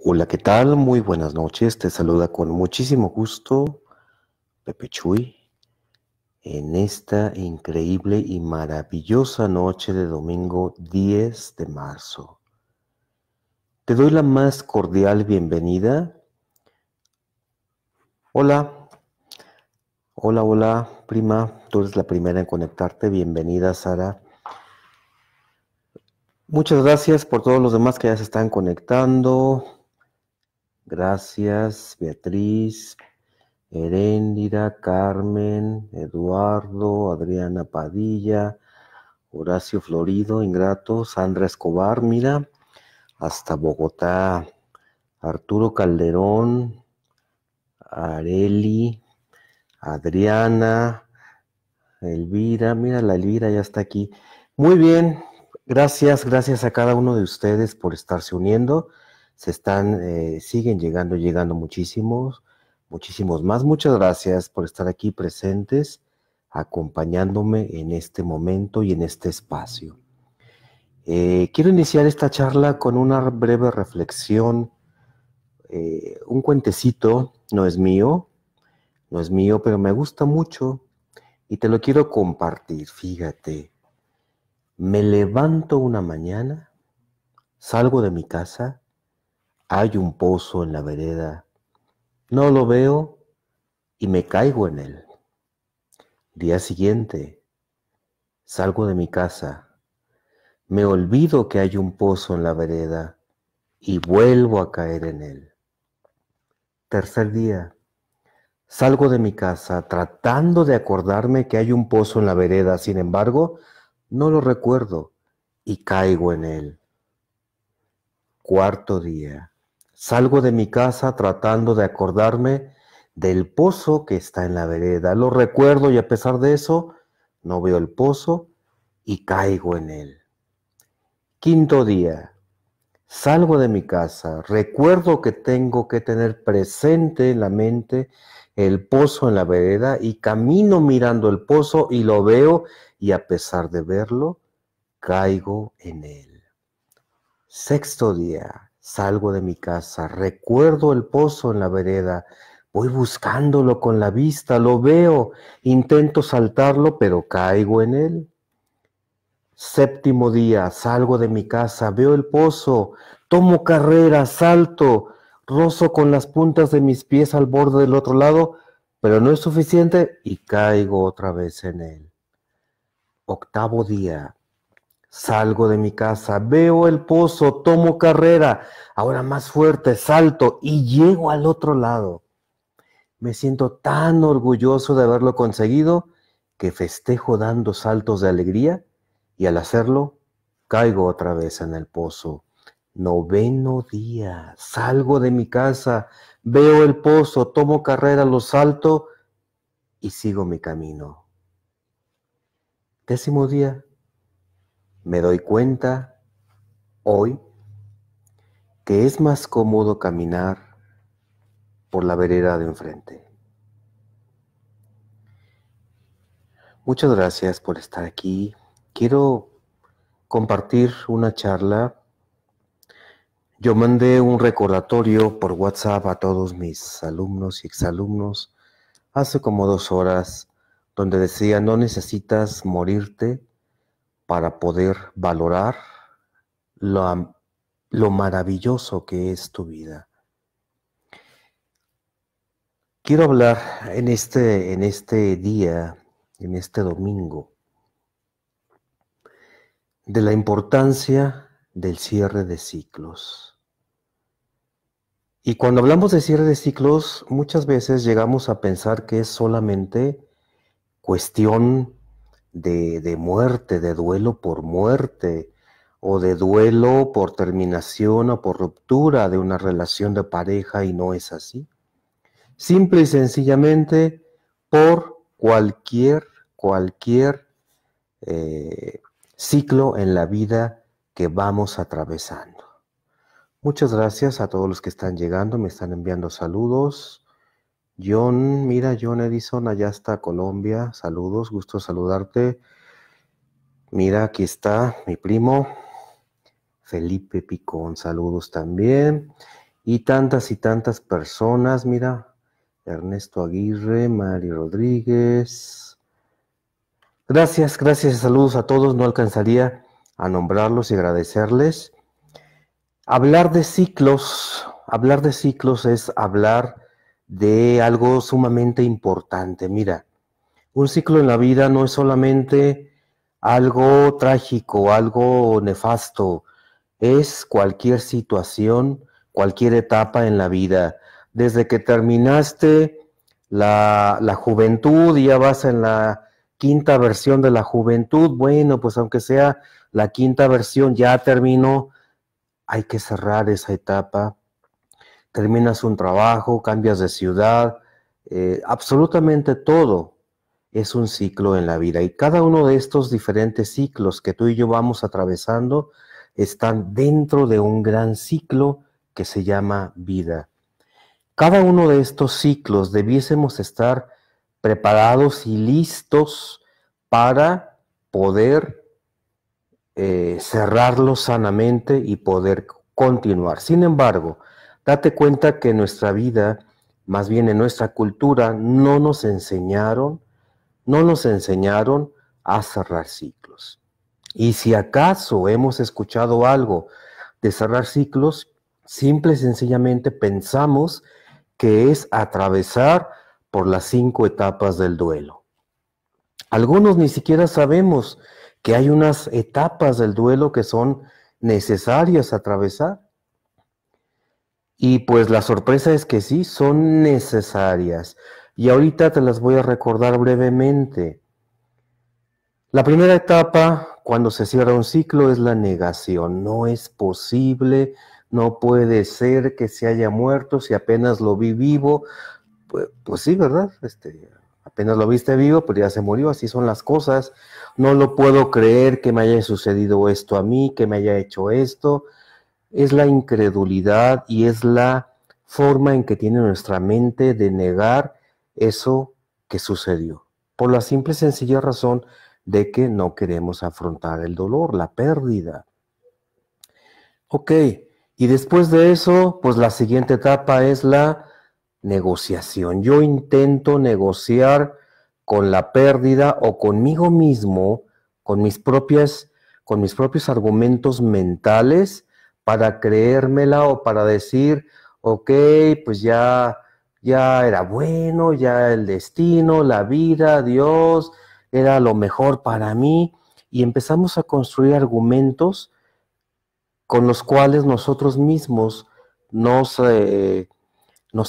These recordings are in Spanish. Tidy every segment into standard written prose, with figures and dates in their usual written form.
Hola, ¿qué tal? Muy buenas noches. Te saluda con muchísimo gusto Pepe Chuy en esta increíble y maravillosa noche de domingo 10 de marzo. Te doy la más cordial bienvenida. Hola, hola, prima. Tú eres la primera en conectarte. Bienvenida, Sara. Muchas gracias por todos los demás que ya se están conectando. Gracias, Beatriz, Heréndira, Carmen, Eduardo, Adriana Padilla, Horacio Florido, Ingrato, Sandra Escobar, mira, hasta Bogotá, Arturo Calderón, Areli, Adriana, Elvira, mira, la Elvira ya está aquí. Muy bien, gracias a cada uno de ustedes por estarse uniendo. Siguen llegando muchísimos más. Muchas gracias por estar aquí presentes, acompañándome en este momento y en este espacio. Quiero iniciar esta charla con una breve reflexión. Un cuentecito, no es mío, pero me gusta mucho y te lo quiero compartir. Fíjate, me levanto una mañana, salgo de mi casa, hay un pozo en la vereda, no lo veo y me caigo en él. Día siguiente, salgo de mi casa, me olvido que hay un pozo en la vereda y vuelvo a caer en él. Tercer día, salgo de mi casa tratando de acordarme que hay un pozo en la vereda, sin embargo, no lo recuerdo y caigo en él. Cuarto día, salgo de mi casa tratando de acordarme del pozo que está en la vereda. Lo recuerdo y a pesar de eso, no veo el pozo y caigo en él. Quinto día, salgo de mi casa, recuerdo que tengo que tener presente en la mente el pozo en la vereda y camino mirando el pozo y lo veo y a pesar de verlo, caigo en él. Sexto día, salgo de mi casa, recuerdo el pozo en la vereda, voy buscándolo con la vista, lo veo, intento saltarlo, pero caigo en él. Séptimo día, salgo de mi casa, veo el pozo, tomo carrera, salto, rozo con las puntas de mis pies al borde del otro lado, pero no es suficiente y caigo otra vez en él. Octavo día, salgo de mi casa, veo el pozo, tomo carrera, ahora más fuerte, salto y llego al otro lado. Me siento tan orgulloso de haberlo conseguido que festejo dando saltos de alegría y al hacerlo caigo otra vez en el pozo. Noveno día, salgo de mi casa, veo el pozo, tomo carrera, lo salto y sigo mi camino. Décimo día, me doy cuenta hoy que es más cómodo caminar por la vereda de enfrente. Muchas gracias por estar aquí. Quiero compartir una charla. Yo mandé un recordatorio por WhatsApp a todos mis alumnos y exalumnos hace como 2 horas, donde decía: no necesitas morirte para poder valorar lo maravilloso que es tu vida. Quiero hablar en este día, en este domingo, de la importancia del cierre de ciclos. Y cuando hablamos de cierre de ciclos, muchas veces llegamos a pensar que es solamente cuestión de muerte, de duelo por muerte, o de duelo por terminación o por ruptura de una relación de pareja, y no es así. Simple y sencillamente por cualquier ciclo en la vida que vamos atravesando. Muchas gracias a todos los que están llegando, me están enviando saludos. John Edison, allá está Colombia, saludos, gusto saludarte. Mira, aquí está mi primo, Felipe Picón, saludos también. y tantas personas, mira, Ernesto Aguirre, Mari Rodríguez. Gracias, gracias, saludos a todos, no alcanzaría a nombrarlos y agradecerles. Hablar de ciclos es hablar de algo sumamente importante. Mira, un ciclo en la vida no es solamente algo trágico, algo nefasto, es cualquier situación, cualquier etapa en la vida. Desde que terminaste la juventud y ya vas en la quinta versión de la juventud, bueno, pues aunque sea la quinta versión, ya terminó, hay que cerrar esa etapa. Terminas un trabajo, cambias de ciudad, absolutamente todo es un ciclo en la vida y cada uno de estos diferentes ciclos que tú y yo vamos atravesando están dentro de un gran ciclo que se llama vida. Cada uno de estos ciclos debiésemos estar preparados y listos para poder cerrarlo sanamente y poder continuar. Sin embargo, date cuenta que en nuestra vida, más bien en nuestra cultura, no nos enseñaron a cerrar ciclos. Y si acaso hemos escuchado algo de cerrar ciclos, simple y sencillamente pensamos que es atravesar por las 5 etapas del duelo. Algunos ni siquiera sabemos que hay unas etapas del duelo que son necesarias atravesar. Y pues la sorpresa es que sí, son necesarias. Y ahorita te las voy a recordar brevemente. La primera etapa, cuando se cierra un ciclo, es la negación. No es posible, no puede ser que se haya muerto si apenas lo vi vivo. Pues sí, ¿verdad? Apenas lo viste vivo, pero ya se murió, así son las cosas. No lo puedo creer que me haya sucedido esto a mí, que me haya hecho esto. Es la incredulidad y es la forma en que tiene nuestra mente de negar eso que sucedió. Por la simple y sencilla razón de que no queremos afrontar el dolor, la pérdida. Ok, y después de eso, pues la siguiente etapa es la negociación. Yo intento negociar con la pérdida o conmigo mismo, con mis propios argumentos mentales para creérmela o para decir, ok, pues ya era bueno, ya el destino, la vida, Dios, era lo mejor para mí. Y empezamos a construir argumentos con los cuales nosotros mismos nos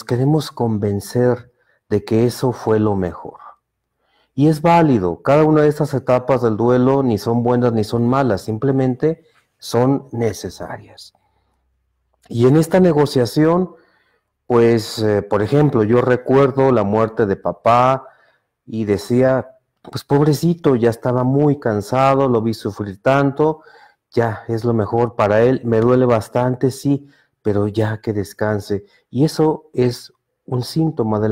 queremos convencer de que eso fue lo mejor. Y es válido, cada una de estas etapas del duelo ni son buenas ni son malas, simplemente son necesarias. Y en esta negociación, pues, por ejemplo, yo recuerdo la muerte de papá y decía, pues pobrecito, ya estaba muy cansado, lo vi sufrir tanto, ya es lo mejor para él, me duele bastante, sí, pero ya que descanse. Y eso es un síntoma de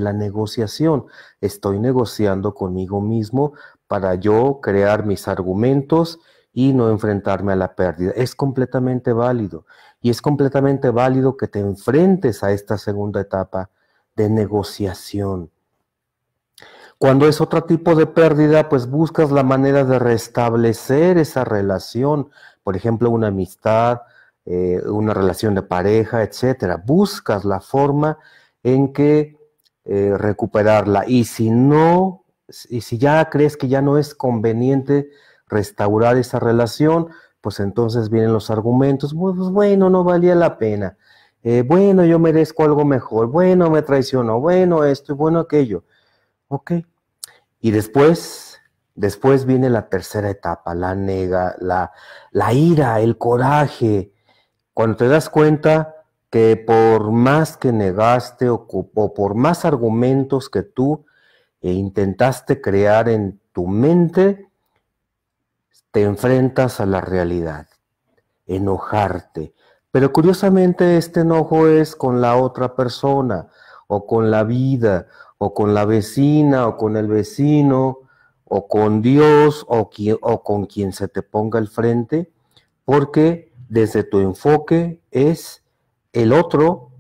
la negociación. Estoy negociando conmigo mismo para yo crear mis argumentos y no enfrentarme a la pérdida. Es completamente válido. Y es completamente válido que te enfrentes a esta segunda etapa de negociación. Cuando es otro tipo de pérdida, pues buscas la manera de restablecer esa relación, por ejemplo, una amistad, una relación de pareja, etcétera. Buscas la forma en que recuperarla. Y si ya crees que ya no es conveniente restaurar esa relación, pues entonces vienen los argumentos, pues bueno, no valía la pena. Bueno, yo merezco algo mejor. Bueno, me traicionó. Bueno, esto y bueno, aquello. Ok. Y después viene la tercera etapa, la ira, el coraje. Cuando te das cuenta que por más que negaste o por más argumentos que tú intentaste crear en tu mente, te enfrentas a la realidad, enojarte. Pero curiosamente este enojo es con la otra persona, o con la vida, o con la vecina, o con el vecino, o con Dios, o con quien se te ponga al frente, porque desde tu enfoque es el otro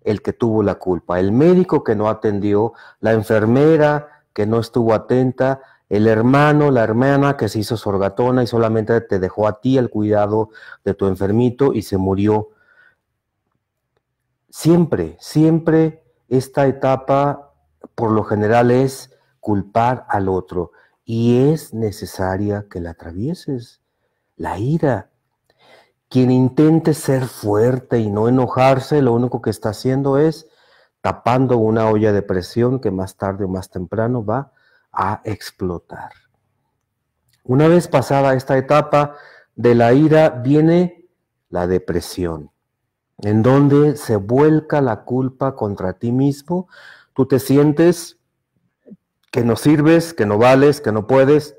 el que tuvo la culpa, el médico que no atendió, la enfermera que no estuvo atenta, el hermano, la hermana que se hizo sorgatona y solamente te dejó a ti el cuidado de tu enfermito y se murió. Siempre, siempre esta etapa por lo general es culpar al otro y es necesaria que la atravieses. La ira. Quien intente ser fuerte y no enojarse, lo único que está haciendo es tapando una olla de presión que más tarde o más temprano va a explotar. Una vez pasada esta etapa de la ira, viene la depresión, en donde se vuelca la culpa contra ti mismo. Tú te sientes que no sirves, que no vales, que no puedes,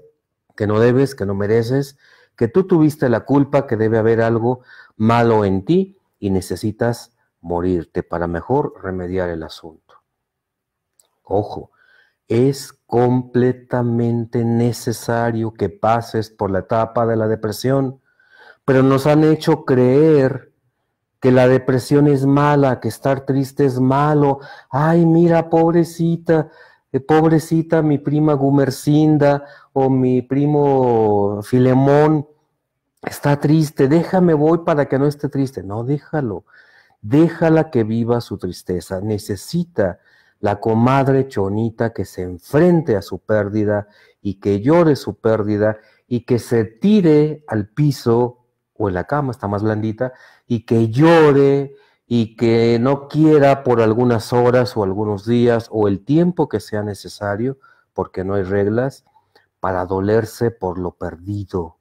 que no debes, que no mereces, que tú tuviste la culpa, que debe haber algo malo en ti y necesitas morirte para mejor remediar el asunto. Ojo, es completamente necesario que pases por la etapa de la depresión, pero nos han hecho creer que la depresión es mala, que estar triste es malo. Ay, mira, pobrecita mi prima Gumercinda o mi primo Filemón, está triste, déjame voy para que no esté triste. No, déjalo, déjala que viva su tristeza. Necesita la comadre Chonita que se enfrente a su pérdida y que llore su pérdida y que se tire al piso o en la cama, está más blandita, y que llore y que no quiera por algunas horas o algunos días o el tiempo que sea necesario, porque no hay reglas, para dolerse por lo perdido.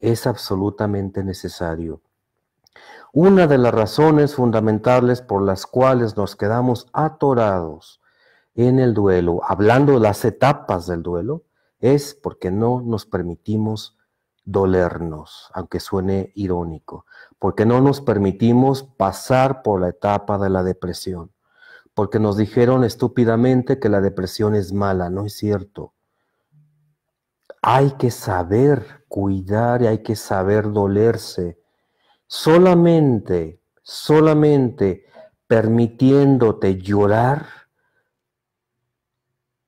Es absolutamente necesario. Una de las razones fundamentales por las cuales nos quedamos atorados en el duelo, hablando de las etapas del duelo, es porque no nos permitimos dolernos, aunque suene irónico, porque no nos permitimos pasar por la etapa de la depresión, porque nos dijeron estúpidamente que la depresión es mala. No es cierto. Hay que saber cuidar y hay que saber dolerse. Solamente permitiéndote llorar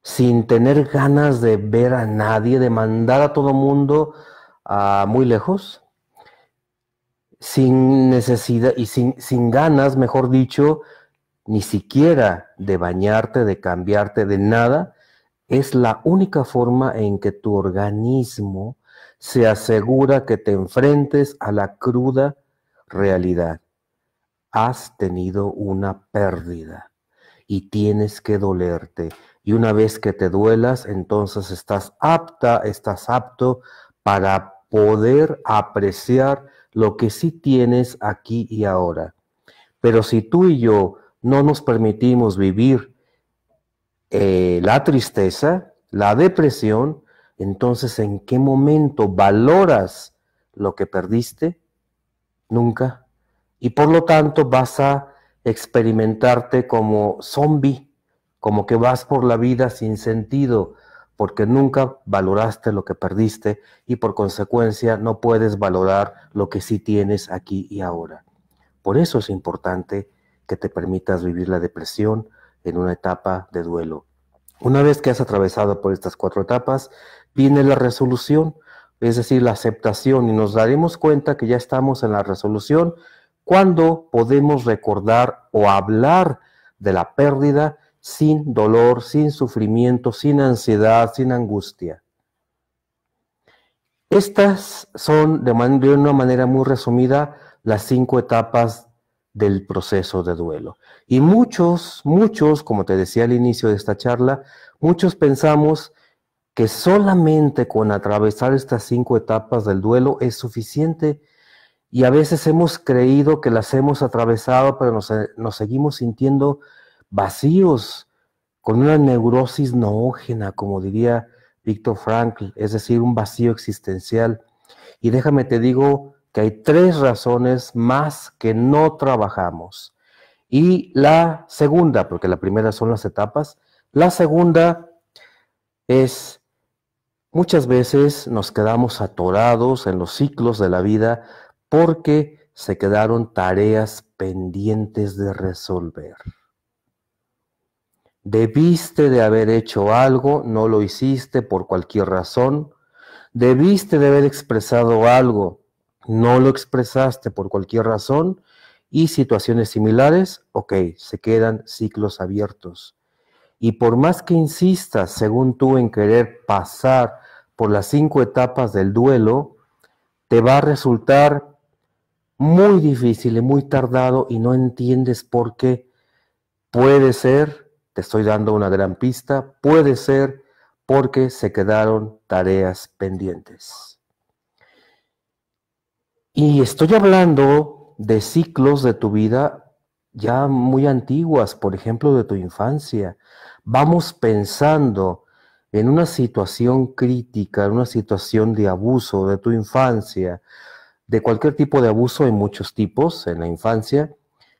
sin tener ganas de ver a nadie, de mandar a todo mundo muy lejos, sin necesidad y sin ganas, mejor dicho, ni siquiera de bañarte, de cambiarte, de nada, es la única forma en que tu organismo se asegura que te enfrentes a la cruda realidad. Has tenido una pérdida y tienes que dolerte. Y una vez que te duelas, entonces estás apto para poder apreciar lo que sí tienes aquí y ahora. Pero si tú y yo no nos permitimos vivir la tristeza, la depresión, entonces ¿en qué momento valoras lo que perdiste? Nunca. Y por lo tanto vas a experimentarte como zombie, como que vas por la vida sin sentido, porque nunca valoraste lo que perdiste y por consecuencia no puedes valorar lo que sí tienes aquí y ahora. Por eso es importante que te permitas vivir la depresión en una etapa de duelo. Una vez que has atravesado por estas 4 etapas, viene la resolución, es decir, la aceptación, y nos daremos cuenta que ya estamos en la resolución cuando podemos recordar o hablar de la pérdida sin dolor, sin sufrimiento, sin ansiedad, sin angustia. Estas son, de una manera muy resumida, las 5 etapas del proceso de duelo. Y muchos, como te decía al inicio de esta charla, muchos pensamos que solamente con atravesar estas 5 etapas del duelo es suficiente, y a veces hemos creído que las hemos atravesado, pero nos seguimos sintiendo vacíos, con una neurosis noógena, como diría Viktor Frankl, es decir, un vacío existencial. Y déjame te digo que hay 3 razones más que no trabajamos. Y la segunda, porque la primera son las etapas, la segunda es, muchas veces nos quedamos atorados en los ciclos de la vida porque se quedaron tareas pendientes de resolver. Debiste de haber hecho algo, no lo hiciste por cualquier razón. Debiste de haber expresado algo, no lo expresaste por cualquier razón. Y situaciones similares, ok, se quedan ciclos abiertos. Y por más que insistas, según tú, en querer pasar por las 5 etapas del duelo, te va a resultar muy difícil y muy tardado y no entiendes por qué. Puede ser, te estoy dando una gran pista, puede ser porque se quedaron tareas pendientes. Y estoy hablando de ciclos de tu vida ya muy antiguas, por ejemplo, de tu infancia. Vamos pensando en una situación crítica, en una situación de abuso de tu infancia, de cualquier tipo de abuso, hay muchos tipos en la infancia.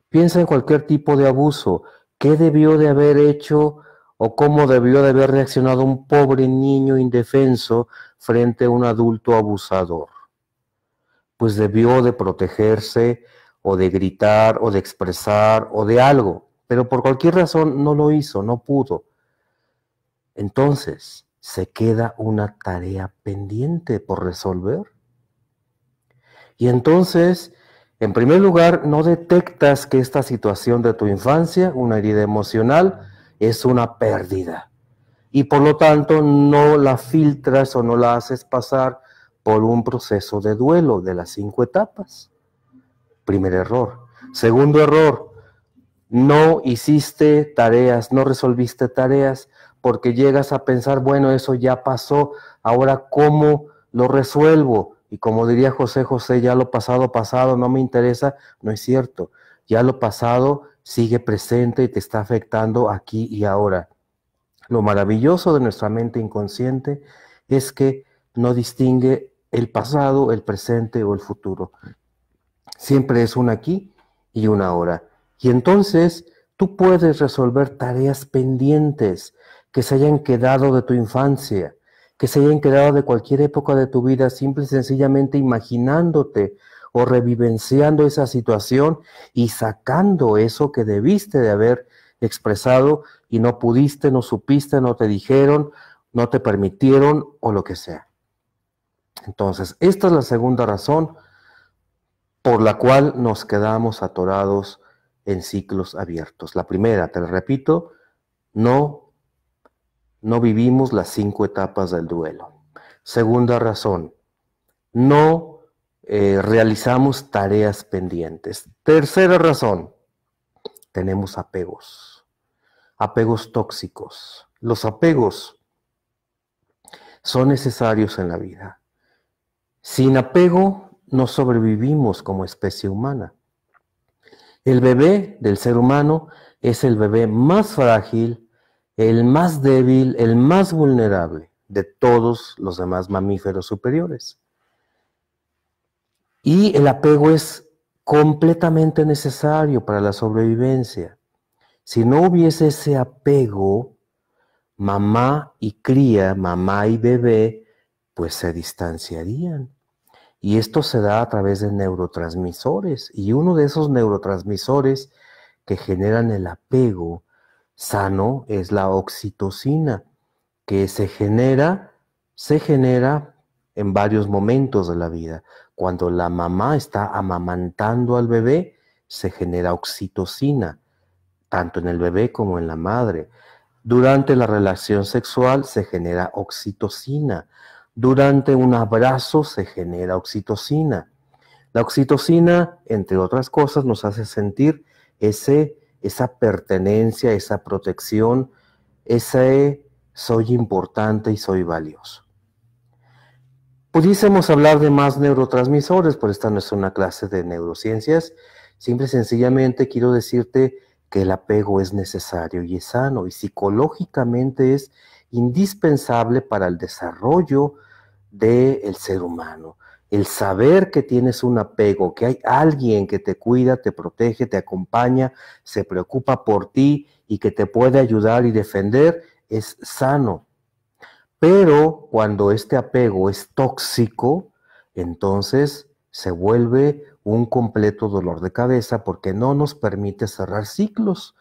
Piensa en cualquier tipo de abuso. ¿Qué debió de haber hecho o cómo debió de haber reaccionado un pobre niño indefenso frente a un adulto abusador? Pues debió de protegerse o de gritar o de expresar o de algo, pero por cualquier razón no lo hizo, no pudo. Entonces, se queda una tarea pendiente por resolver. Y entonces, en primer lugar, no detectas que esta situación de tu infancia, una herida emocional, es una pérdida. Y por lo tanto, no la filtras o no la haces pasar por un proceso de duelo de las 5 etapas. Primer error. Segundo error, no hiciste tareas, no resolviste tareas porque llegas a pensar, bueno, eso ya pasó, ahora ¿cómo lo resuelvo? Y como diría José José, ya lo pasado, pasado, no me interesa. No es cierto. Ya lo pasado sigue presente y te está afectando aquí y ahora. Lo maravilloso de nuestra mente inconsciente es que no distingue el pasado, el presente o el futuro. Siempre es un aquí y un ahora. Y entonces tú puedes resolver tareas pendientes que se hayan quedado de tu infancia, que se hayan quedado de cualquier época de tu vida, simple y sencillamente imaginándote o revivenciando esa situación y sacando eso que debiste de haber expresado y no pudiste, no supiste, no te dijeron, no te permitieron o lo que sea. Entonces, esta es la segunda razón por la cual nos quedamos atorados en ciclos abiertos. La primera, te lo repito, no vivimos las 5 etapas del duelo. Segunda razón, no realizamos tareas pendientes. Tercera razón, tenemos apegos tóxicos. Los apegos son necesarios en la vida. Sin apego no sobrevivimos como especie humana. El bebé del ser humano es el bebé más frágil, el más débil, el más vulnerable de todos los demás mamíferos superiores. Y el apego es completamente necesario para la sobrevivencia. Si no hubiese ese apego, mamá y cría, mamá y bebé, pues se distanciarían. Y esto se da a través de neurotransmisores. Y uno de esos neurotransmisores que generan el apego sano es la oxitocina, que se genera en varios momentos de la vida. Cuando la mamá está amamantando al bebé, se genera oxitocina, tanto en el bebé como en la madre. Durante la relación sexual se genera oxitocina. Durante un abrazo se genera oxitocina. La oxitocina, entre otras cosas, nos hace sentir esa pertenencia, esa protección, ese soy importante y soy valioso. Pudiésemos hablar de más neurotransmisores, pero esta no es una clase de neurociencias. Simple y sencillamente quiero decirte que el apego es necesario y es sano y psicológicamente es indispensable para el desarrollo del ser humano. El saber que tienes un apego, que hay alguien que te cuida, te protege, te acompaña, se preocupa por ti y que te puede ayudar y defender, es sano. Pero cuando este apego es tóxico, entonces se vuelve un completo dolor de cabeza porque no nos permite cerrar ciclos.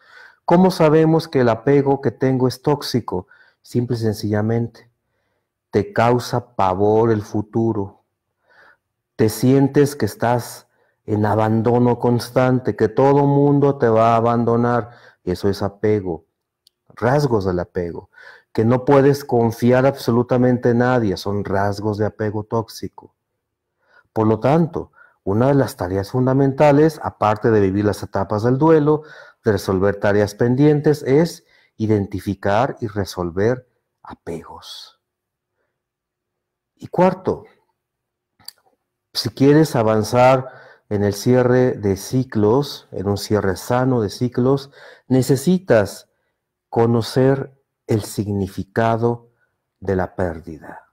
¿Cómo sabemos que el apego que tengo es tóxico? Simple y sencillamente, te causa pavor el futuro. Te sientes que estás en abandono constante, que todo mundo te va a abandonar. Eso es apego, rasgos del apego. Que no puedes confiar absolutamente en nadie, son rasgos de apego tóxico. Por lo tanto, una de las tareas fundamentales, aparte de vivir las etapas del duelo, de resolver tareas pendientes, es identificar y resolver apegos. Y cuarto, si quieres avanzar en el cierre de ciclos, en un cierre sano de ciclos, necesitas conocer el significado de la pérdida.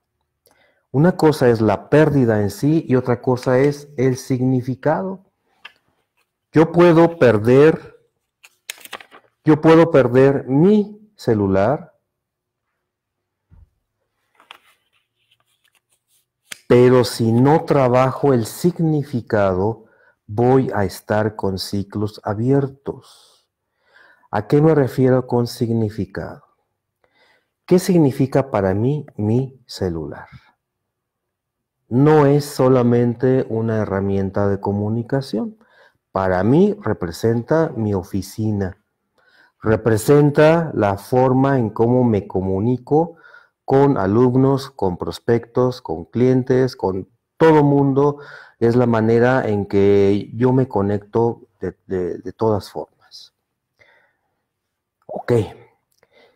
Una cosa es la pérdida en sí y otra cosa es el significado. Yo puedo perder mi celular, pero si no trabajo el significado, voy a estar con ciclos abiertos. ¿A qué me refiero con significado? ¿Qué significa para mí mi celular? No es solamente una herramienta de comunicación. Para mí representa mi oficina, representa la forma en cómo me comunico con alumnos, con prospectos, con clientes, con todo mundo. Es la manera en que yo me conecto de todas formas. Ok,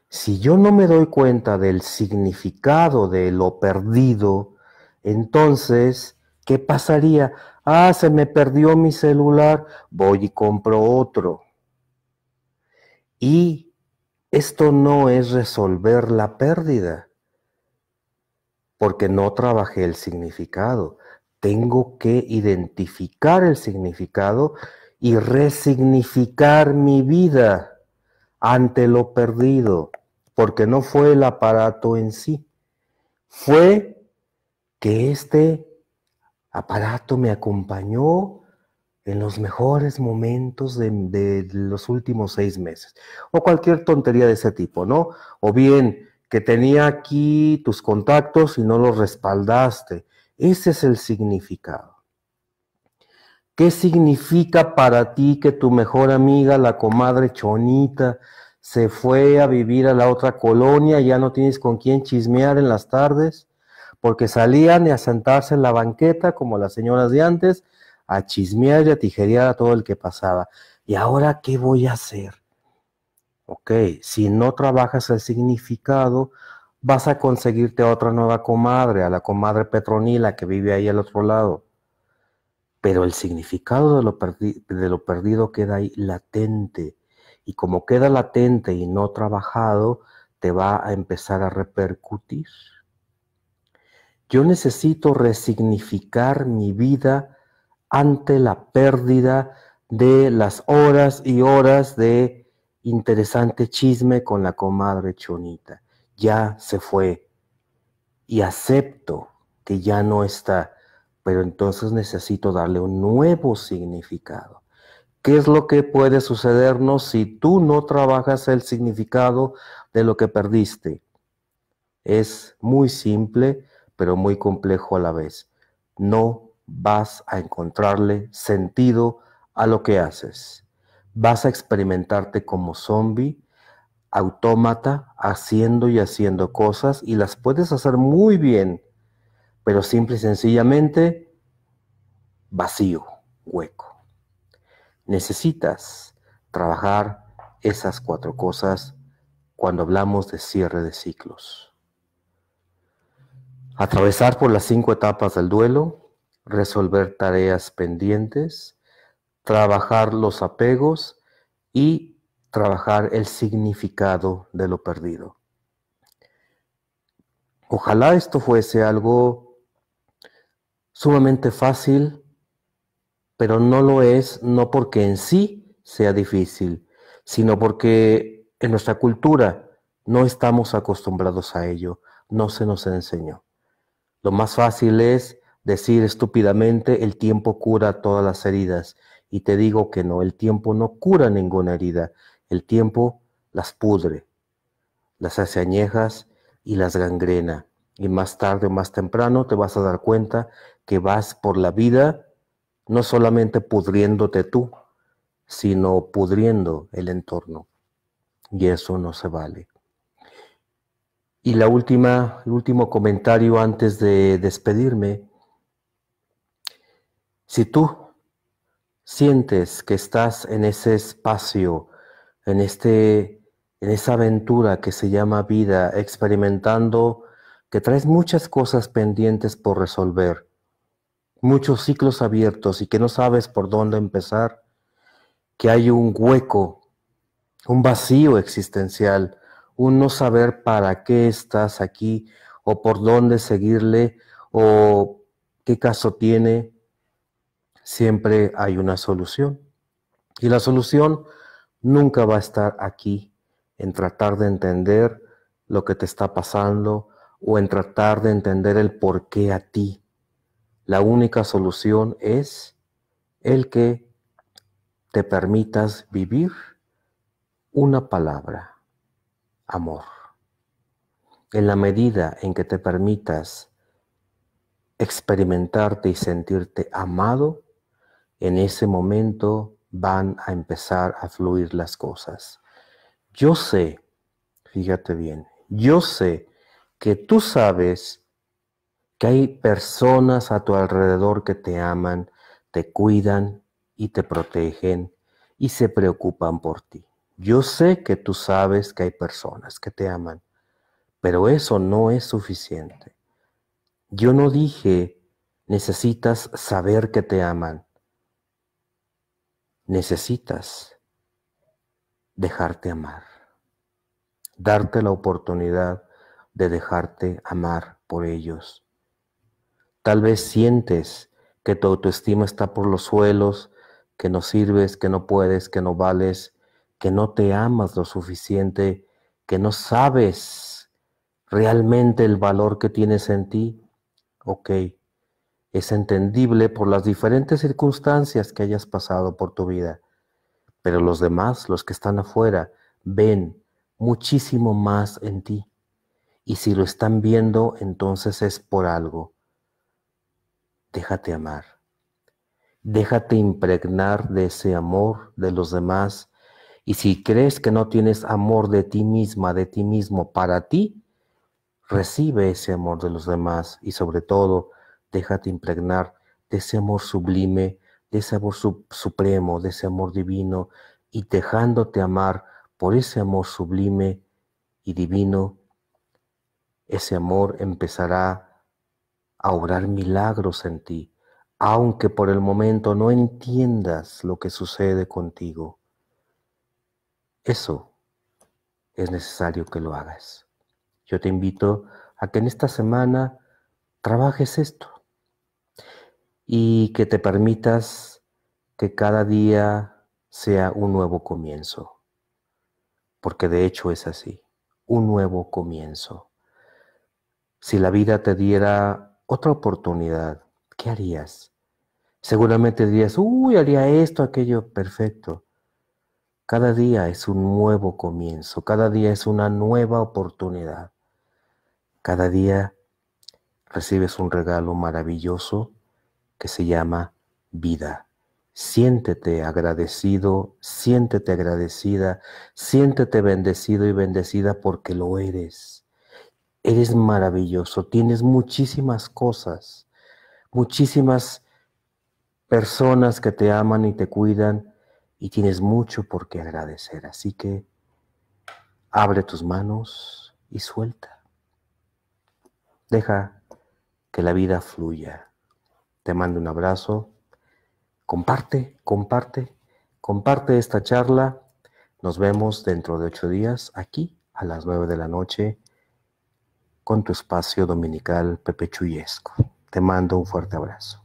si yo no me doy cuenta del significado de lo perdido, entonces, ¿qué pasaría? Ah, se me perdió mi celular, voy y compro otro. Y esto no es resolver la pérdida, porque no trabajé el significado. Tengo que identificar el significado y resignificar mi vida ante lo perdido, porque no fue el aparato en sí, fue que este aparato me acompañó en los mejores momentos de los últimos 6 meses, o cualquier tontería de ese tipo, ¿no? O bien que tenía aquí tus contactos y no los respaldaste. Ese es el significado. ¿Qué significa para ti que tu mejor amiga, la comadre Chonita, se fue a vivir a la otra colonia y ya no tienes con quién chismear en las tardes? Porque salían a sentarse en la banqueta, como las señoras de antes, a chismear y a tijerear a todo el que pasaba. ¿Y ahora qué voy a hacer? Ok, si no trabajas el significado, vas a conseguirte a otra nueva comadre, a la comadre Petronila que vive ahí al otro lado. Pero el significado de lo perdido queda ahí latente. Y como queda latente y no trabajado, te va a empezar a repercutir. Yo necesito resignificar mi vida ante la pérdida de las horas y horas de interesante chisme con la comadre Chonita. Ya se fue y acepto que ya no está, pero entonces necesito darle un nuevo significado. ¿Qué es lo que puede sucedernos si tú no trabajas el significado de lo que perdiste? Es muy simple, pero muy complejo a la vez. No vas a encontrarle sentido a lo que haces. Vas a experimentarte como zombie, autómata, haciendo y haciendo cosas y las puedes hacer muy bien, pero simple y sencillamente vacío, hueco. Necesitas trabajar esas 4 cosas cuando hablamos de cierre de ciclos. Atravesar por las 5 etapas del duelo, resolver tareas pendientes, trabajar los apegos y trabajar el significado de lo perdido. Ojalá esto fuese algo sumamente fácil, pero no lo es, no porque en sí sea difícil, sino porque en nuestra cultura no estamos acostumbrados a ello, no se nos enseñó. Lo más fácil es decir estúpidamente, el tiempo cura todas las heridas. Y te digo que no, el tiempo no cura ninguna herida. El tiempo las pudre, las hace añejas y las gangrena. Y más tarde o más temprano te vas a dar cuenta que vas por la vida no solamente pudriéndote tú, sino pudriendo el entorno. Y eso no se vale. Y el último comentario antes de despedirme. Si tú sientes que estás en ese espacio, en esa aventura que se llama vida, experimentando que traes muchas cosas pendientes por resolver, muchos ciclos abiertos y que no sabes por dónde empezar, que hay un hueco, un vacío existencial, un no saber para qué estás aquí o por dónde seguirle o qué caso tiene, siempre hay una solución. Y la solución nunca va a estar aquí en tratar de entender lo que te está pasando o en tratar de entender el por qué a ti. La única solución es el que te permitas vivir una palabra, amor. En la medida en que te permitas experimentarte y sentirte amado, en ese momento van a empezar a fluir las cosas. Yo sé, fíjate bien, yo sé que tú sabes que hay personas a tu alrededor que te aman, te cuidan y te protegen y se preocupan por ti. Yo sé que tú sabes que hay personas que te aman, pero eso no es suficiente. Yo no dije necesitas saber que te aman. Necesitas dejarte amar, darte la oportunidad de dejarte amar por ellos. Tal vez sientes que tu autoestima está por los suelos, que no sirves, que no puedes, que no vales, que no te amas lo suficiente, que no sabes realmente el valor que tienes en ti. Ok, es entendible por las diferentes circunstancias que hayas pasado por tu vida. Pero los demás, los que están afuera, ven muchísimo más en ti. Y si lo están viendo, entonces es por algo. Déjate amar. Déjate impregnar de ese amor de los demás. Y si crees que no tienes amor de ti misma, de ti mismo para ti, recibe ese amor de los demás. Y sobre todo, déjate impregnar de ese amor sublime, de ese amor supremo, de ese amor divino, y dejándote amar por ese amor sublime y divino, ese amor empezará a obrar milagros en ti, aunque por el momento no entiendas lo que sucede contigo. Eso es necesario que lo hagas. Yo te invito a que en esta semana trabajes esto y que te permitas que cada día sea un nuevo comienzo, porque de hecho es así, un nuevo comienzo. Si la vida te diera otra oportunidad, ¿qué harías? Seguramente dirías, haría esto, aquello, perfecto. Cada día es un nuevo comienzo, cada día es una nueva oportunidad. Cada día recibes un regalo maravilloso que se llama vida. Siéntete agradecido, siéntete agradecida, siéntete bendecido y bendecida porque lo eres. Eres maravilloso, tienes muchísimas cosas, muchísimas personas que te aman y te cuidan y tienes mucho por qué agradecer. Así que abre tus manos y suelta. Deja que la vida fluya. Te mando un abrazo. Comparte esta charla. Nos vemos dentro de 8 días aquí a las 9 de la noche con tu espacio dominical Pepe Chuyesco. Te mando un fuerte abrazo.